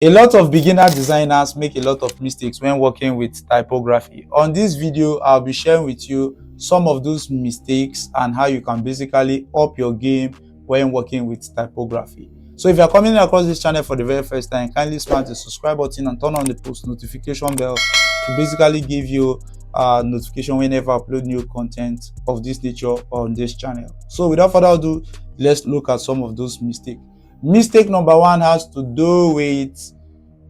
A lot of beginner designers make a lot of mistakes when working with typography. On this video, I'll be sharing with you some of those mistakes and how you can basically up your game when working with typography. So if you're coming across this channel for the very first time, kindly smash the subscribe button and turn on the post notification bell to basically give you a notification whenever I upload new content of this nature on this channel. So without further ado, let's look at some of those mistakes. Mistake number one has to do with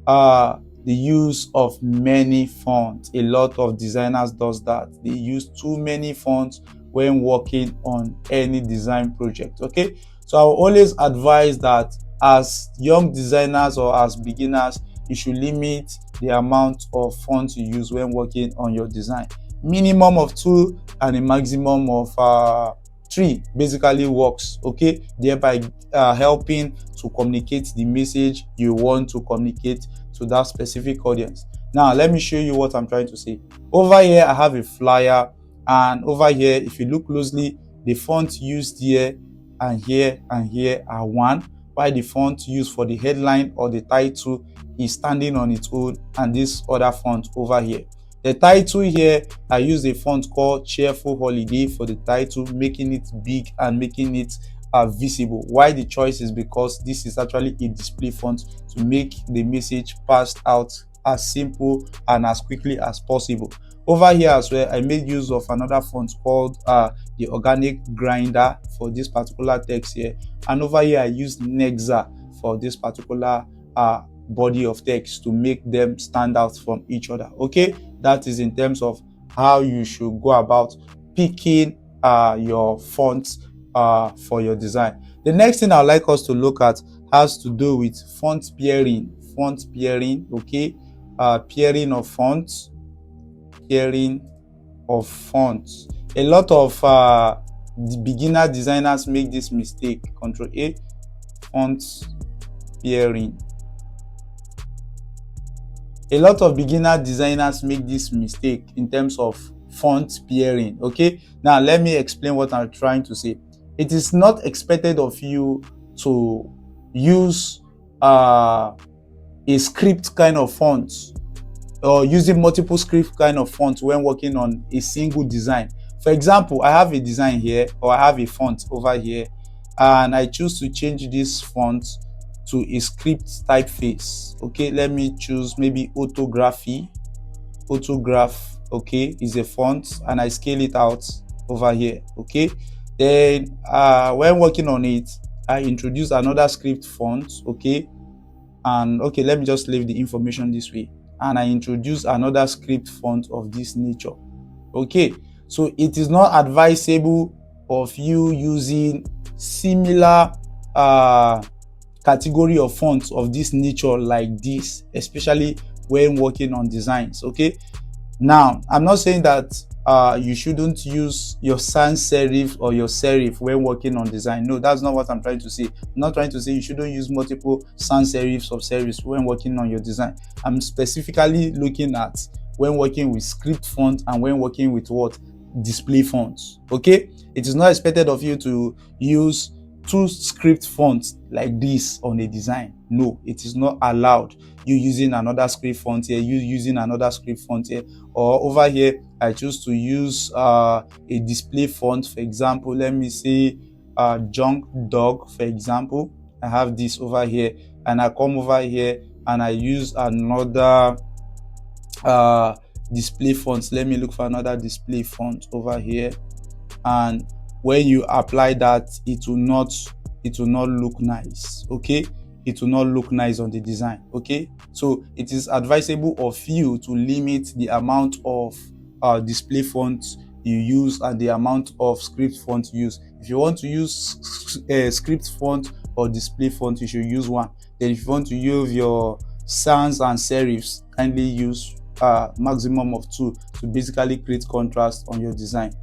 the use of many fonts. A lot of designers does that. They use too many fonts when working on any design project. Okay, so I will always advise that as young designers or as beginners, you should limit the amount of fonts you use when working on your design. Minimum of 2 and a maximum of 3 basically works, okay, thereby helping to communicate the message you want to communicate to that specific audience. Now let me show you what I'm trying to say. Over here I have a flyer, and over here if you look closely, the font used here and here are one, while the font used for the headline or the title is standing on its own, and this other font over here. The title here, I use a font called Cheerful Holiday for the title, making it big and making it visible. Why the choice is because this is actually a display font to make the message passed out as simple and as quickly as possible. Over here as well, I made use of another font called the Organic Grinder for this particular text here, and over here I used Nexa for this particular body of text to make them stand out from each other. Okay, that is in terms of how you should go about picking your fonts for your design. The next thing I'd like us to look at has to do with font pairing. Font pairing, okay, pairing of fonts, pairing of fonts. A lot of beginner designers make this mistake. Control A, font pairing. A lot of beginner designers make this mistake in terms of font pairing. Okay, now let me explain what I'm trying to say. It is not expected of you to use a script kind of font or using multiple script kind of font when working on a single design. For example, I have a design here, or I have a font over here, and I choose to change this font to a script typeface. Okay, let me choose maybe Autography. Autograph, okay, is a font, and I scale it out over here. Okay, then when working on it, I introduce another script font. Okay, and okay, let me just leave the information this way, and I introduce another script font of this nature. Okay, so it is not advisable of you using similar category of fonts of this nature like this, especially when working on designs. Okay, now I'm not saying that you shouldn't use your sans serif or your serif when working on design. No, that's not what I'm trying to say. I'm not trying to say you shouldn't use multiple sans serifs or serifs when working on your design. I'm specifically looking at when working with script font and when working with what? Display fonts. Okay, it is not expected of you to use 2 script fonts like this on a design. No, it is not allowed. You using another script font here, you using another script font here, or over here I choose to use a display font. For example, let me say Junk Dog, for example. I have this over here, and I come over here and I use another display font. Let me look for another display font over here, and when you apply that, it will not look nice. Okay, it will not look nice on the design. Okay, so it is advisable of you to limit the amount of display fonts you use and the amount of script font you use. If you want to use script font or display font, you should use one. Then if you want to use your sans and serifs, kindly use maximum of 2 to basically create contrast on your design.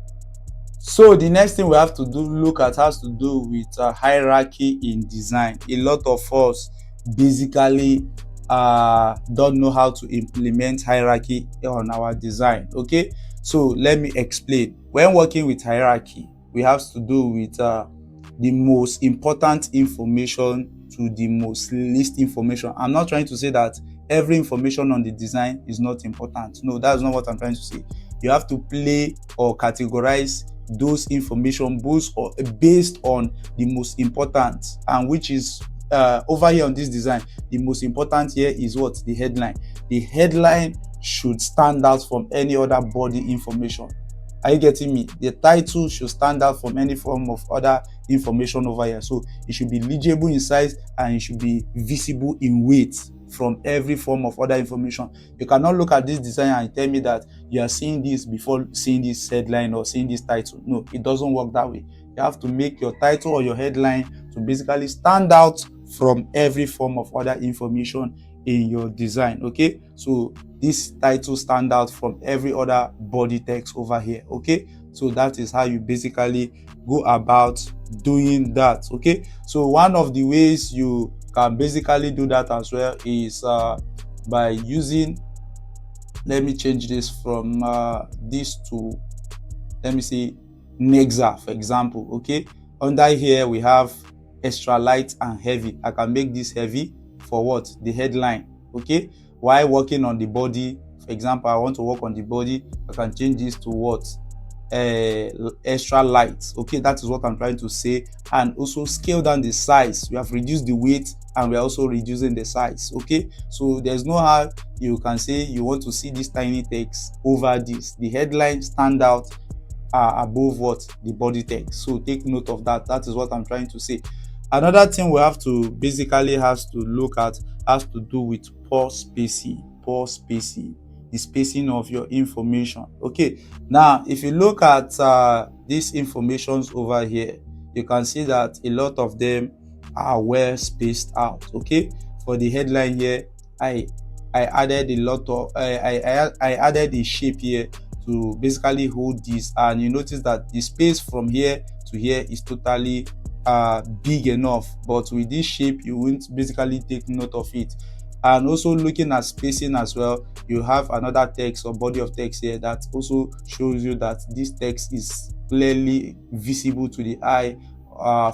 So the next thing we have to look at has to do with hierarchy in design. A lot of us basically don't know how to implement hierarchy on our design. Okay, so let me explain. When working with hierarchy, we have to do with the most important information to the most least information. I'm not trying to say that every information on the design is not important. No, that's not what I'm trying to say. You have to play or categorize those information based on the most important, and which is over here on this design, the most important here is what? The headline. The headline should stand out from any other body information. Are you getting me? The title should stand out from any form of other information over here. So it should be legible in size and it should be visible in weight from every form of other information. You cannot look at this design and tell me that you are seeing this before seeing this headline or seeing this title. No, it doesn't work that way. You have to make your title or your headline to basically stand out from every form of other information in your design. Okay, so this title stand out from every other body text over here. Okay, so that is how you basically go about doing that. Okay, so one of the ways you can basically do that as well is by using, let me change this from this to, let me see, Nexa, for example. Okay, under here we have extra light and heavy. I can make this heavy for what? The headline. Okay, while working on the body, for example, I want to work on the body, I can change this to what? Extra light. Okay, that is what I'm trying to say. And also scale down the size. We have reduced the weight and we're also reducing the size. Okay, so there's no how you can say you want to see this tiny text over this. The headline stand out above what? The body text. So take note of that. That is what I'm trying to say. Another thing we have to basically has to look at has to do with poor spacing. The spacing of your information. Okay, now if you look at these informations over here, you can see that a lot of them are well spaced out. Okay, for the headline here, I added a lot of I added a shape here to basically hold this, and you notice that the space from here to here is totally big enough, but with this shape you won't basically take note of it. And also looking at spacing as well, you have another text or body of text here that also shows you that this text is clearly visible to the eye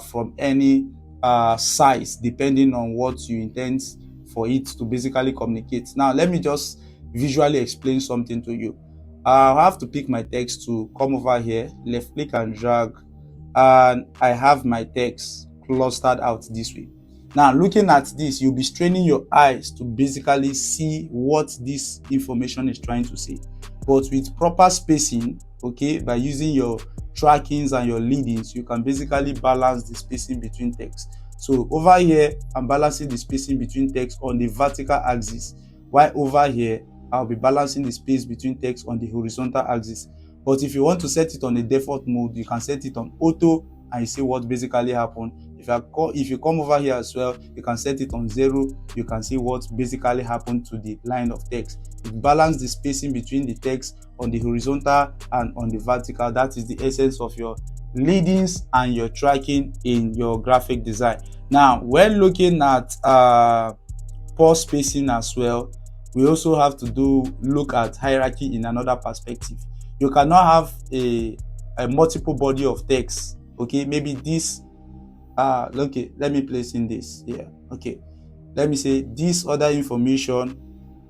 from any size, depending on what you intend for it to basically communicate. Now let me just visually explain something to you. I have to pick my text to come over here, left click and drag, and I have my text clustered out this way. Now looking at this, you'll be straining your eyes to basically see what this information is trying to say. But with proper spacing, okay, by using your trackings and your leadings, you can basically balance the spacing between text. So over here, I'm balancing the spacing between text on the vertical axis, while over here, I'll be balancing the space between text on the horizontal axis. But if you want to set it on a default mode, you can set it on auto and you see what basically happened. If you come over here as well, you can set it on 0. You can see what basically happened to the line of text. It balances the spacing between the text on the horizontal and on the vertical. That is the essence of your leadings and your tracking in your graphic design. Now, when looking at poor spacing as well, we also have to look at hierarchy in another perspective. You cannot have a multiple body of text. Okay, maybe this okay, let me place in this here. Okay, let me say this other information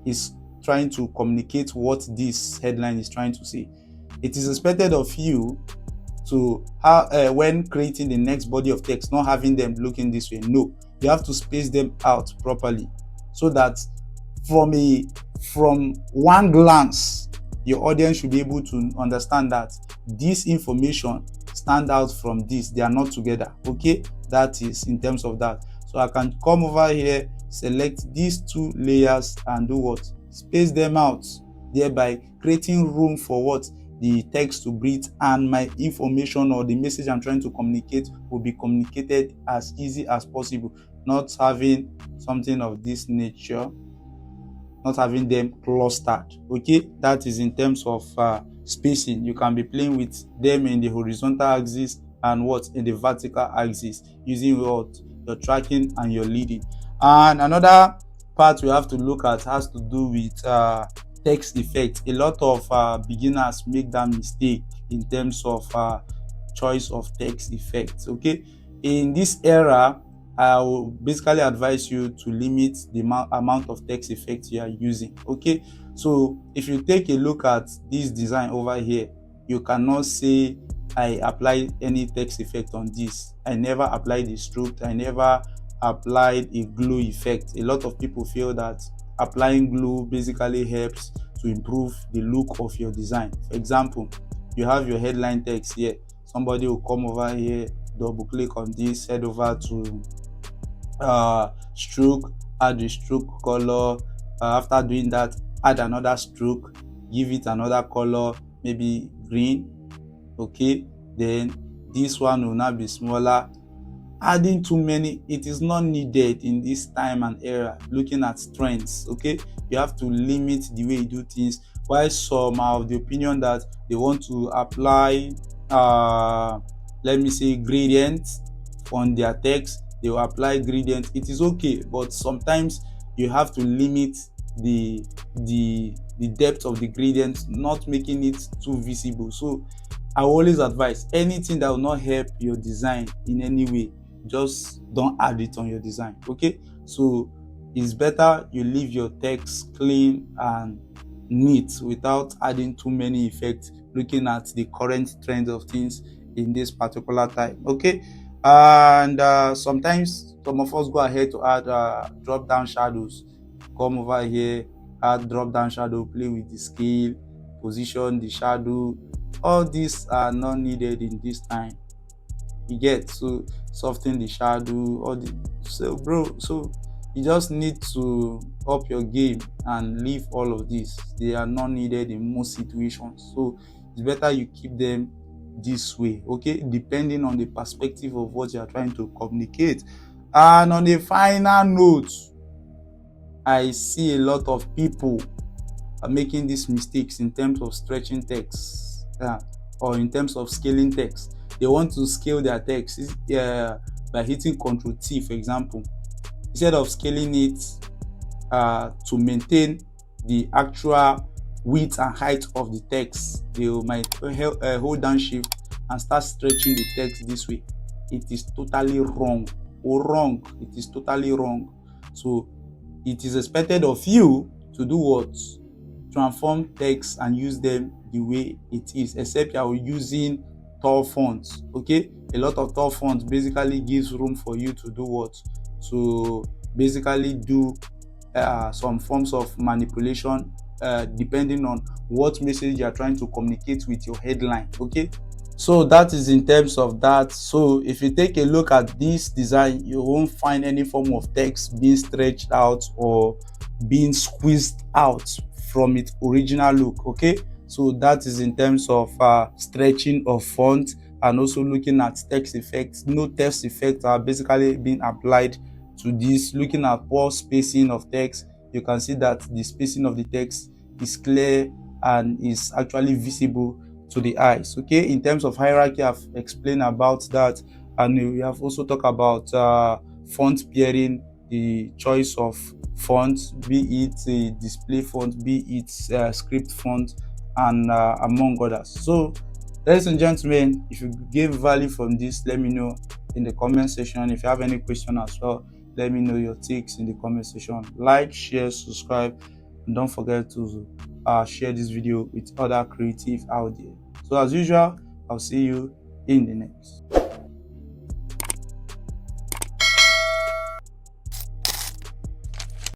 is trying to communicate what this headline is trying to say. It is expected of you to when creating the next body of text, not having them looking this way. No, you have to space them out properly so that from one glance your audience should be able to understand that this information stand out from this. They are not together. Okay, that is in terms of that. So I can come over here, select these two layers and do what? Space them out, thereby creating room for what? The text to breathe, and my information or the message I'm trying to communicate will be communicated as easy as possible, not having something of this nature, not having them clustered. Okay, that is in terms of spacing. You can be playing with them in the horizontal axis and what? In the vertical axis, using what? Your tracking and your leading. And another part we have to look at has to do with text effect. A lot of beginners make that mistake in terms of choice of text effects. Okay, in this era, I will basically advise you to limit the amount of text effects you are using. Okay, so if you take a look at this design over here, you cannot say I apply any text effect on this. I never applied a stroke, I never applied a glue effect. A lot of people feel that applying glue basically helps to improve the look of your design. For example, you have your headline text here, somebody will come over here, double click on this, head over to stroke, add the stroke color. After doing that, add another stroke, give it another color, maybe green. Okay, then this one will now be smaller. Adding too many, it is not needed in this time and era. Looking at trends, okay, you have to limit the way you do things. While some are of the opinion that they want to apply let me say gradients on their text, they will apply gradient. It is okay, but sometimes you have to limit the depth of the gradient, not making it too visible. So I always advise anything that will not help your design in any way, just don't add it on your design. Okay, so it's better you leave your text clean and neat without adding too many effects, looking at the current trends of things in this particular time. Okay, and sometimes some of us go ahead to add drop down shadows. Come over here, add drop down shadow, play with the scale, position the shadow. All these are not needed in this time. You get, so soften the shadow, all the, so bro, so you just need to up your game and leave all of this. They are not needed in most situations, so it's better you keep them this way. Okay, depending on the perspective of what you are trying to communicate. And on a final note, I see a lot of people are making these mistakes in terms of stretching text, or in terms of scaling text. They want to scale their text by hitting Ctrl T, for example, instead of scaling it to maintain the actual width and height of the text. They might hold down Shift and start stretching the text this way. It is totally wrong. It is totally wrong. So it is expected of you to do what? Transform text and use them the way it is, except you are using tall fonts. Okay, a lot of tall fonts basically gives room for you to do what? To basically do some forms of manipulation depending on what message you are trying to communicate with your headline. Okay, so that is in terms of that. So if you take a look at this design, you won't find any form of text being stretched out or being squeezed out from its original look. Okay, so that is in terms of stretching of font, and also looking at text effects. No text effects are basically being applied to this. Looking at poor spacing of text, you can see that the spacing of the text is clear and is actually visible to the eyes. Okay, in terms of hierarchy, I've explained about that, and we have also talked about font pairing, the choice of font, be it a display font, be it script font, and among others. So ladies and gentlemen, if you gave value from this, let me know in the comment section. If you have any question as well, let me know your takes in the comment section. Like, share, subscribe, and don't forget to share this video with other creative out there. So as usual, I'll see you in the next.